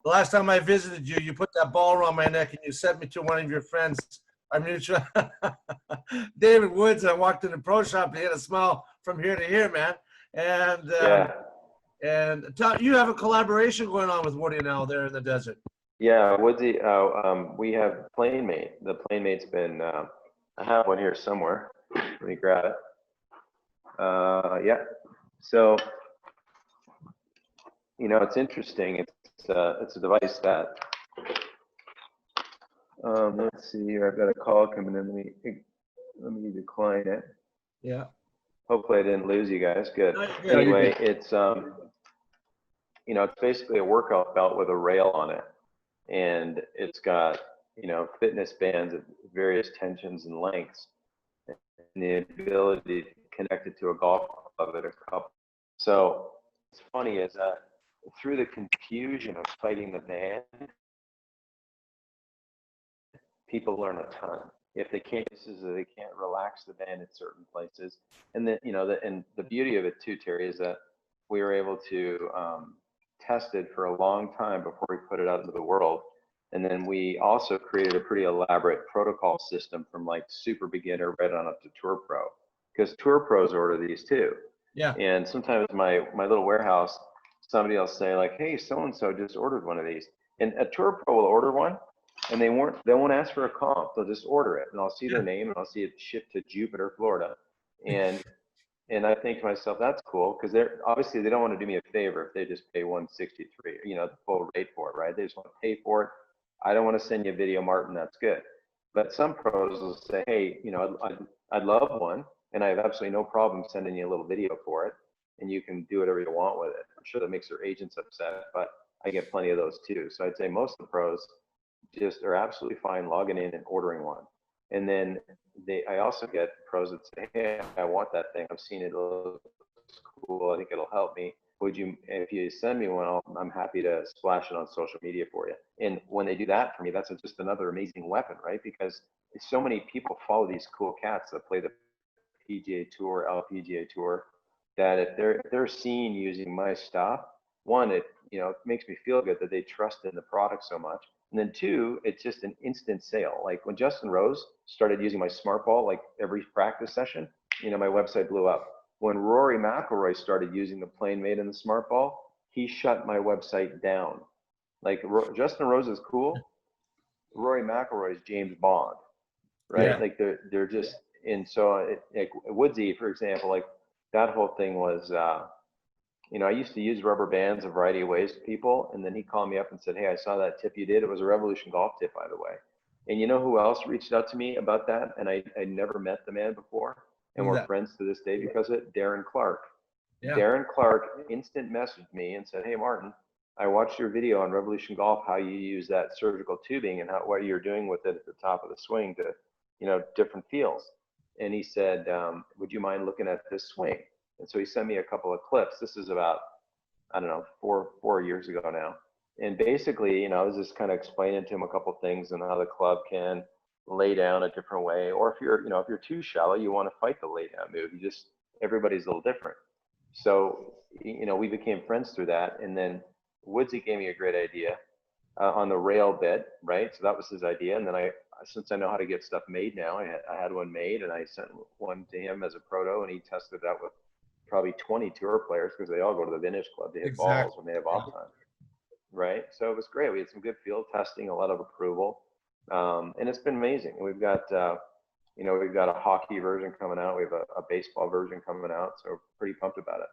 The last time I visited you, you put that ball around my neck and you sent me to one of your friends. Our mutual David Woods. I walked in the pro shop and he had a smile from here to here, man. And Yeah. and you have a collaboration going on with Woody now there in the desert. Yeah, Woodsy, we have PlaneMate. The PlaneMate's been, I have one here somewhere. Let me grab it. Yeah. So, you know, it's interesting. It's a device that, let's see here. I've got a call coming in. Let me decline it. Yeah. Hopefully I didn't lose you guys. Good. Yeah, Anyway, it's, you know, it's basically a workout belt with a rail on it. And it's got, you know, fitness bands of various tensions and lengths, and the ability to connect it to a golf club at a couple. So what's funny is that through the confusion of fighting the band, people learn a ton. If they can't, they can't relax the band in certain places. And then, you know, and the beauty of it too, Terry, is that we were able to test it for a long time before we put it out into the world. And then we also created a pretty elaborate protocol system from like super beginner right on up to tour pro, because tour pros order these too. Yeah. And sometimes my little warehouse, somebody will say like, hey, so-and-so just ordered one of these. And a tour pro will order one and they won't ask for a comp. They'll just order it and I'll see their name and I'll see it shipped to Jupiter, Florida. And I think to myself, that's cool, because they're obviously they don't want to do me a favor if they just pay $163, you know, the full rate for it, right? They just want to pay for it. I don't want to send you a video, Martin. That's good. But some pros will say, hey, you know, I'd love one, and I have absolutely no problem sending you a little video for it, and you can do whatever you want with it. I'm sure that makes their agents upset, but I get plenty of those too. So I'd say most of the pros just are absolutely fine logging in and ordering one. And then I also get pros that say, hey, I want that thing. I've seen it. It looks cool. I think it'll help me. If you send me one, I'm happy to splash it on social media for you. And when they do that for me, that's just another amazing weapon, right? Because so many people follow these cool cats that play the PGA Tour, LPGA Tour, that if they're seen using my stuff, one, it makes me feel good that they trust in the product so much. And then two, it's just an instant sale. Like when Justin Rose started using my smart ball, like every practice session, you know, my website blew up. When Rory McIlroy started using the PlaneMate and the smart ball, he shut my website down. Like Justin Rose is cool. Rory McIlroy is James Bond, right? Yeah. Like they're just, and so like Woodsy, for example, like that whole thing was, you know, I used to use rubber bands a variety of ways to people, and then he called me up and said, hey, I saw that tip you did. It was a Revolution golf tip, by the way. And you know who else reached out to me about that? And I never met the man before, and we're friends to this day because of it. Darren Clark. Yeah. Darren Clark instant messaged me and said, hey, Martin, I watched your video on Revolution Golf, how you use that surgical tubing and what you're doing with it at the top of the swing to, you know, different feels. And he said, would you mind looking at this swing? And so he sent me a couple of clips. This is about, I don't know, four years ago now. And basically, you know, I was just kind of explaining to him a couple of things and how the club can lay down a different way. Or if you're, you know, if you're too shallow, you want to fight the lay down move. Everybody's a little different. So, you know, we became friends through that. And then Woodsy gave me a great idea on the rail bit, right? So that was his idea. And then since I know how to get stuff made now, I had one made and I sent one to him as a proto, and he tested that with probably 20 tour players, because they all go to the vintage club to hit balls when they have off time, right? So it was great. We had some good field testing, a lot of approval, and it's been amazing. We've got, you know, we've got a hockey version coming out. We have a baseball version coming out, so we're pretty pumped about it.